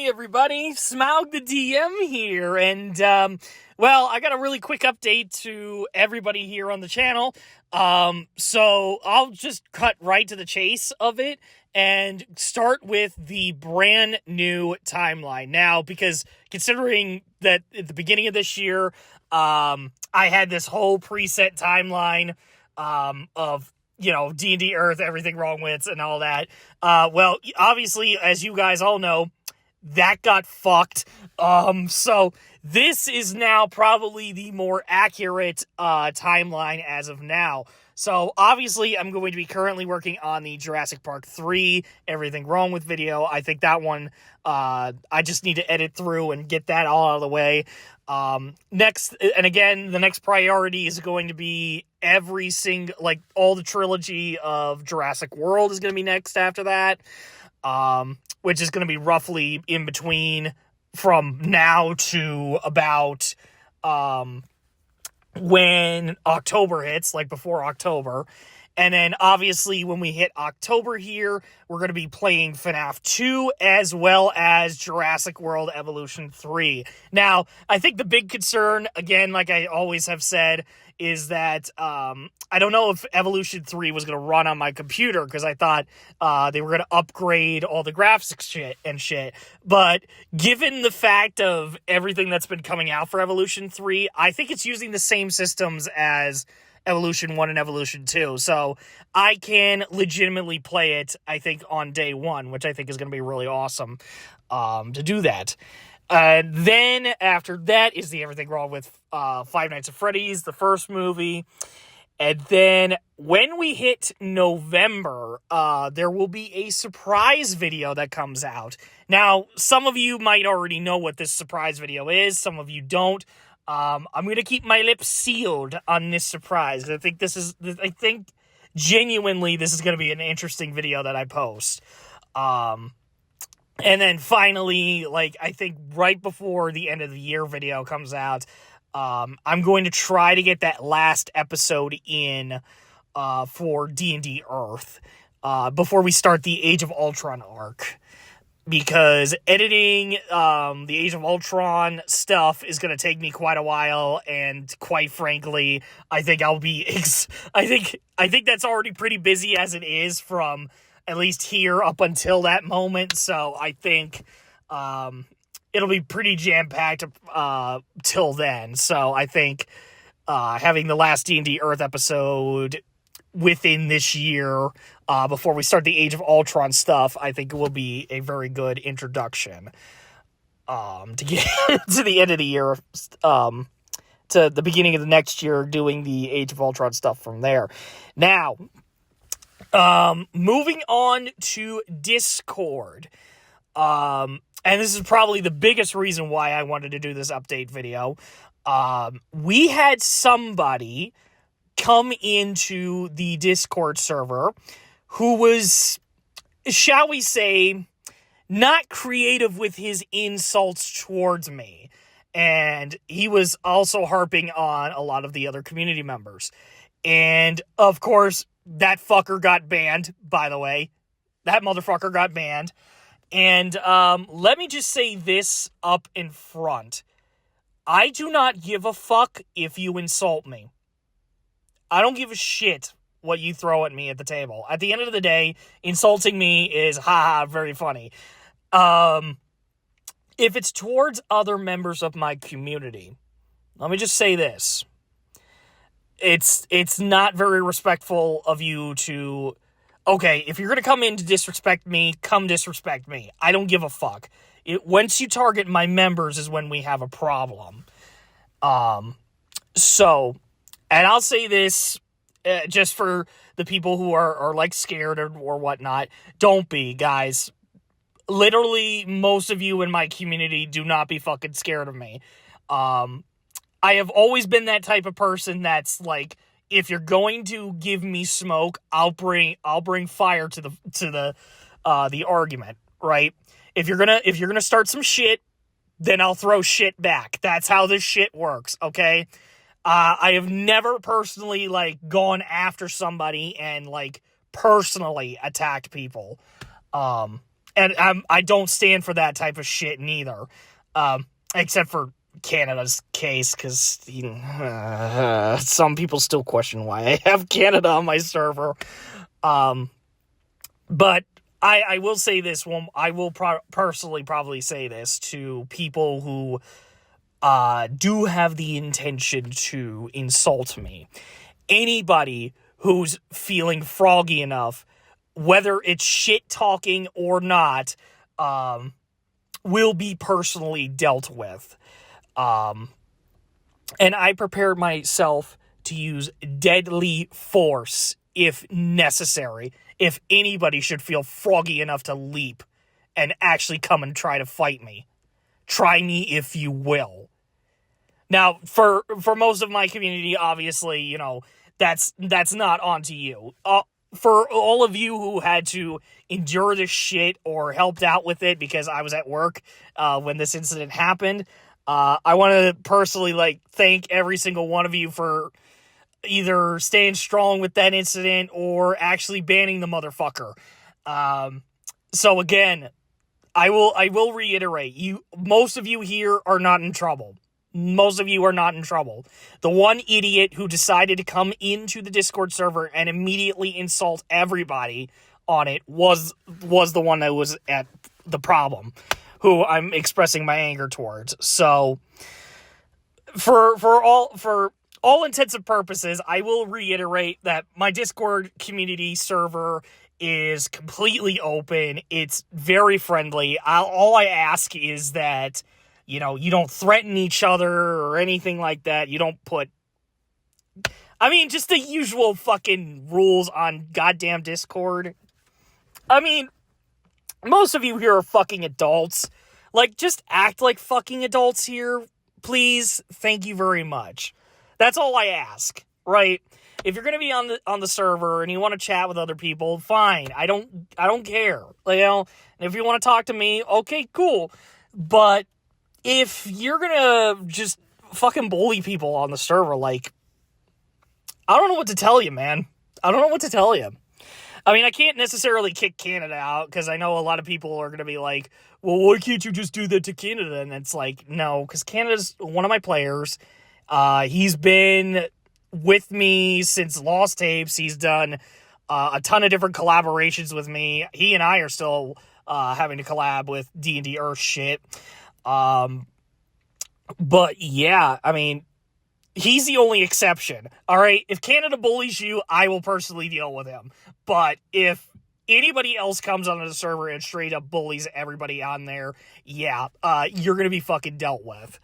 everybody, Smaug the DM here, and, I got a really quick update to everybody here on the channel, so I'll just cut right to the chase of it, and start with the brand new timeline. Now, because considering that at the beginning of this year, I had this whole preset timeline, of D&D Earth, everything wrong with, and all that. Obviously, as you guys all know, that got fucked. So this is now probably the more accurate timeline as of now. So obviously, I'm going to be currently working on the Jurassic Park 3, Everything Wrong with video. I think that one, I just need to edit through and get that all out of the way. Next, and again, the next priority is going to be all the trilogy of Jurassic World is going to be next after that, which is going to be roughly in between from now to about, when October hits, like before October. And then, obviously, when we hit October here, we're going to be playing FNAF 2 as well as Jurassic World Evolution 3. Now, I think the big concern, again, like I always have said, is that I don't know if Evolution 3 was going to run on my computer, because I thought they were going to upgrade all the graphics shit. But given the fact of everything that's been coming out for Evolution 3, I think it's using the same systems as Evolution 1 and Evolution 2, so I can legitimately play it, I think, on day one, which I think is going to be really awesome to do that. Then, after that, is the Everything Wrong with Five Nights at Freddy's, the first movie. And then, when we hit November, there will be a surprise video that comes out. Now, some of you might already know what this surprise video is, some of you don't. I'm going to keep my lips sealed on this surprise. I think genuinely this is going to be an interesting video that I post. And then finally, I think right before the end of the year video comes out, I'm going to try to get that last episode in, for D&D Earth, before we start the Age of Ultron arc. Because editing the Age of Ultron stuff is going to take me quite a while, and quite frankly, I think I think that's already pretty busy as it is from at least here up until that moment, so I think it'll be pretty jam-packed till then. So I think having the last D&D Earth episode within this year, before we start the Age of Ultron stuff, I think it will be a very good introduction to get to the end of the year, to the beginning of the next year, doing the Age of Ultron stuff from there. Now, moving on to Discord, and this is probably the biggest reason why I wanted to do this update video. We had somebody come into the Discord server who was, shall we say, not creative with his insults towards me. And he was also harping on a lot of the other community members. And, of course, that fucker got banned, by the way. That motherfucker got banned. And let me just say this up in front. I do not give a fuck if you insult me. I don't give a shit what you throw at me at the table. At the end of the day, insulting me is, haha, very funny. If it's towards other members of my community, let me just say this. It's not very respectful of you to, okay, if you're going to come in to disrespect me, come disrespect me. I don't give a fuck. Once you target my members is when we have a problem. And I'll say this, just for the people who are scared or whatnot, don't be, guys. Literally, most of you in my community do not be fucking scared of me. I have always been that type of person that's if you're going to give me smoke, I'll bring fire to the argument, right? If you're gonna start some shit, then I'll throw shit back. That's how this shit works, okay? I have never personally, gone after somebody and, personally attacked people. And I don't stand for that type of shit neither, except for Canada's case, because some people still question why I have Canada on my server. But I will say this one. I will personally probably say this to people who do have the intention to insult me. Anybody who's feeling froggy enough, whether it's shit talking or not, will be personally dealt with. And I prepared myself to use deadly force if necessary, if anybody should feel froggy enough to leap and actually come and try to fight me. Try me if you will. Now, for most of my community, obviously, you know, that's not onto you. For all of you who had to endure this shit or helped out with it because I was at work when this incident happened, I want to personally, thank every single one of you for either staying strong with that incident or actually banning the motherfucker. So again, I will reiterate, most of you here are not in trouble. Most of you are not in trouble. The one idiot who decided to come into the Discord server and immediately insult everybody on it was the one that was at the problem, who I'm expressing my anger towards. So for all intents and purposes, I will reiterate that my Discord community server is completely open. It's very friendly. All I ask is that, you know, you don't threaten each other or anything like that. You don't put... I mean, just the usual fucking rules on goddamn Discord. I mean, most of you here are fucking adults. Just act like fucking adults here, please. Thank you very much. That's all I ask, right? If you're gonna be on the server and you want to chat with other people, fine. I don't care. And if you want to talk to me, okay, cool. But if you're gonna just fucking bully people on the server, I don't know what to tell you, man. I don't know what to tell you. I mean, I can't necessarily kick Canada out, because I know a lot of people are gonna be like, well, why can't you just do that to Canada? And it's no, because Canada's one of my players. He's been with me since Lost Tapes. He's done a ton of different collaborations with me. He and I are still having to collab with D&D Earth shit. But yeah, I mean, he's the only exception. All right, if Canada bullies you, I will personally deal with him. But if anybody else comes onto the server and straight up bullies everybody on there, yeah, you're gonna be fucking dealt with.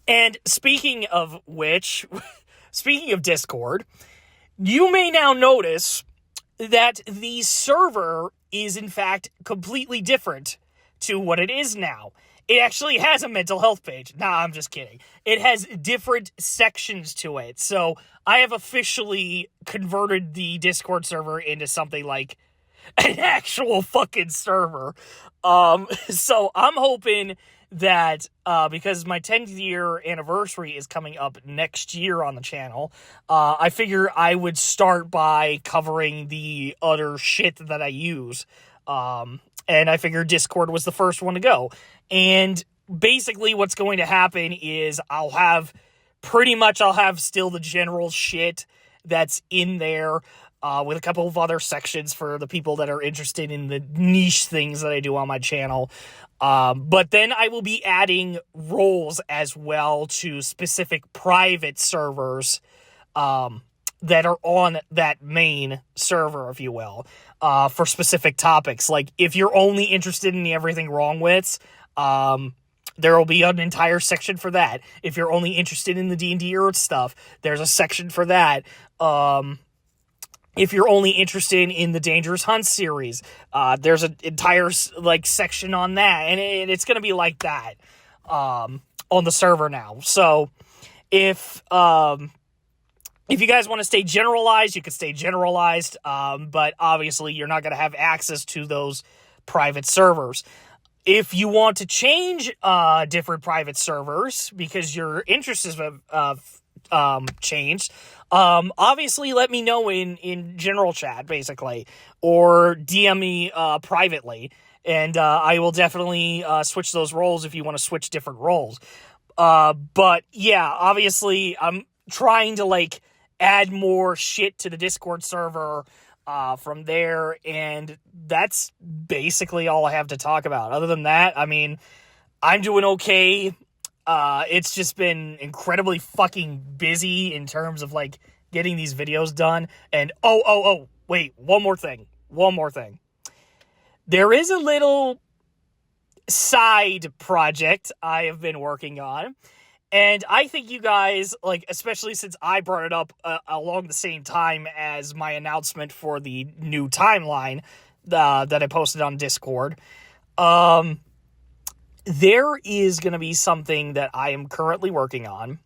And speaking of which, speaking of Discord, you may now notice that the server is in fact completely different to what it is now. It actually has a mental health page. Nah, I'm just kidding. It has different sections to it. So I have officially converted the Discord server into something like an actual fucking server. So I'm hoping that because my 10th year anniversary is coming up next year on the channel, I figure I would start by covering the other shit that I use. And I figured Discord was the first one to go. And basically what's going to happen is I'll have still the general shit that's in there, with a couple of other sections for the people that are interested in the niche things that I do on my channel. But then I will be adding roles as well to specific private servers that are on that main server, if you will, for specific topics. Like, if you're only interested in the Everything Wrong Wits, there will be an entire section for that. If you're only interested in the D&D Earth stuff, there's a section for that. If you're only interested in the Dangerous Hunt series, there's an entire section on that, and it's going to be like that on the server now. So if you guys want to stay generalized, you can stay generalized, but obviously you're not going to have access to those private servers. If you want to change different private servers because your interests have changed, Obviously let me know in general chat, basically, or DM me privately, and I will definitely switch those roles if you want to switch different roles. But yeah, obviously I'm trying to like add more shit to the Discord server from there, and that's basically all I have to talk about. Other than that, I mean, I'm doing okay. It's just been incredibly fucking busy in terms of like getting these videos done. And wait, one more thing. There is a little side project I have been working on, and I think you guys, like, especially since I brought it up along the same time as my announcement for the new timeline that I posted on Discord, there is going to be something that I am currently working on,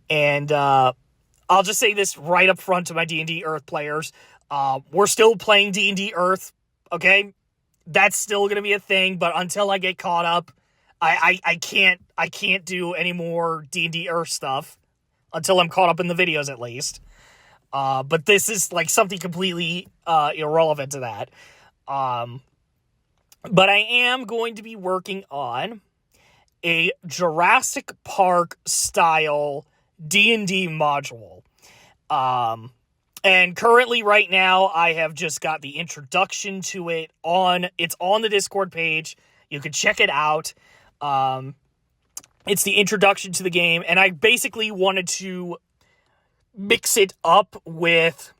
and I'll just say this right up front to my D&D Earth players. We're still playing D&D Earth, okay? That's still going to be a thing, but until I get caught up, I can't do any more D&D Earth stuff until I'm caught up in the videos, at least. But this is like something completely irrelevant to that. But I am going to be working on a Jurassic Park style D&D module. And currently right now I have just got the introduction to it it's on the Discord page. You can check it out. It's the introduction to the game, and I basically wanted to mix it up with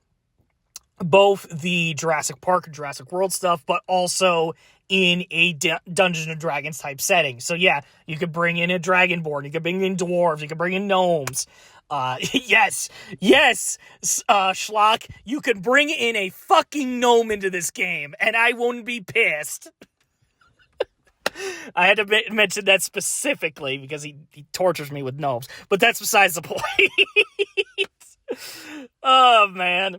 both the Jurassic Park and Jurassic World stuff, but also in a Dungeons & Dragons type setting. So yeah, you could bring in a Dragonborn, you could bring in dwarves, you could bring in gnomes. Yes, Schlock, you could bring in a fucking gnome into this game, and I won't be pissed. I had to mention that specifically because he tortures me with gnomes, but that's besides the point. Oh, man.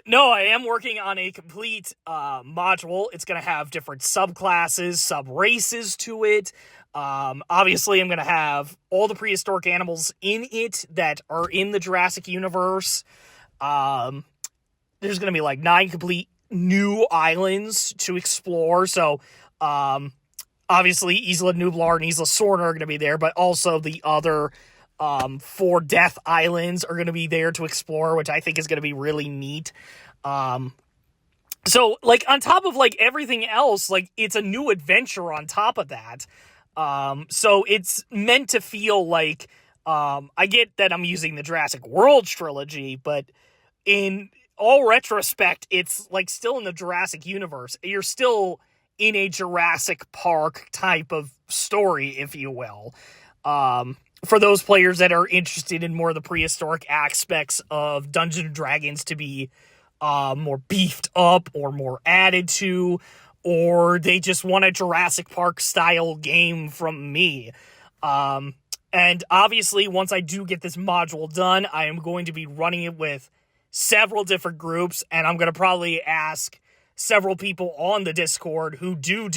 No, I am working on a complete module. It's going to have different subclasses, sub-races to it. Obviously, I'm going to have all the prehistoric animals in it that are in the Jurassic universe. There's going to be like 9 complete new islands to explore. So, obviously, Isla Nublar and Isla Sorna are going to be there, but also the other 4 Death Islands are going to be there to explore, which I think is going to be really neat. So, like, on top of, like, everything else, like, it's a new adventure on top of that. So it's meant to feel like, I get that I'm using the Jurassic World trilogy, but in all retrospect, it's, like, still in the Jurassic universe. You're still in a Jurassic Park type of story, if you will. For those players that are interested in more of the prehistoric aspects of Dungeons & Dragons to be more beefed up or more added to, or they just want a Jurassic Park style game from me. And obviously, once I do get this module done, I am going to be running it with several different groups, and I'm going to probably ask several people on the Discord who do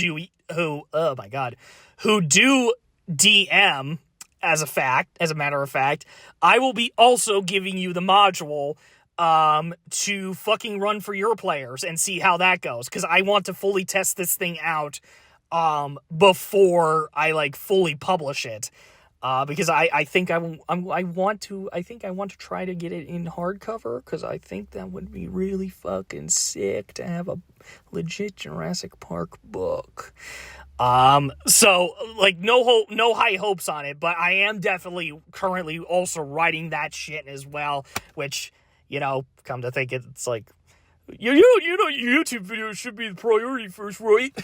DM. As a matter of fact, I will be also giving you the module to fucking run for your players and see how that goes, because I want to fully test this thing out before I like fully publish it, because I think I want to try to get it in hardcover, because I think that would be really fucking sick to have a legit Jurassic Park book. So, like, no high hopes on it, but I am definitely currently also writing that shit as well, which, you know, come to think it's like, you know, YouTube videos should be the priority first, right?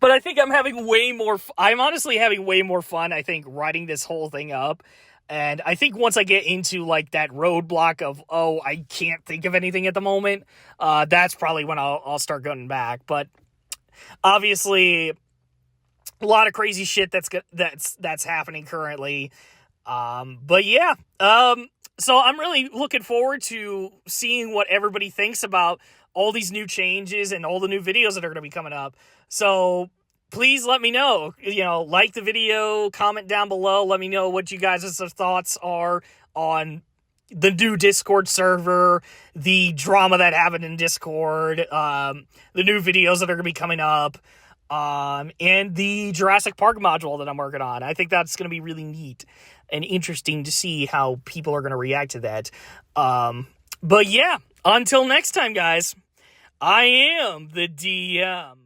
But I think I'm honestly having way more fun, I think, writing this whole thing up. And I think once I get into, like, that roadblock of, I can't think of anything at the moment, that's probably when I'll start going back. But obviously, a lot of crazy shit that's happening currently. But yeah, so I'm really looking forward to seeing what everybody thinks about all these new changes and all the new videos that are going to be coming up. So please let me know, like the video, comment down below, let me know what you guys' thoughts are on the new Discord server, the drama that happened in Discord, the new videos that are going to be coming up, and the Jurassic Park module that I'm working on. I think that's going to be really neat and interesting to see how people are going to react to that. But yeah, until next time, guys, I am the DM.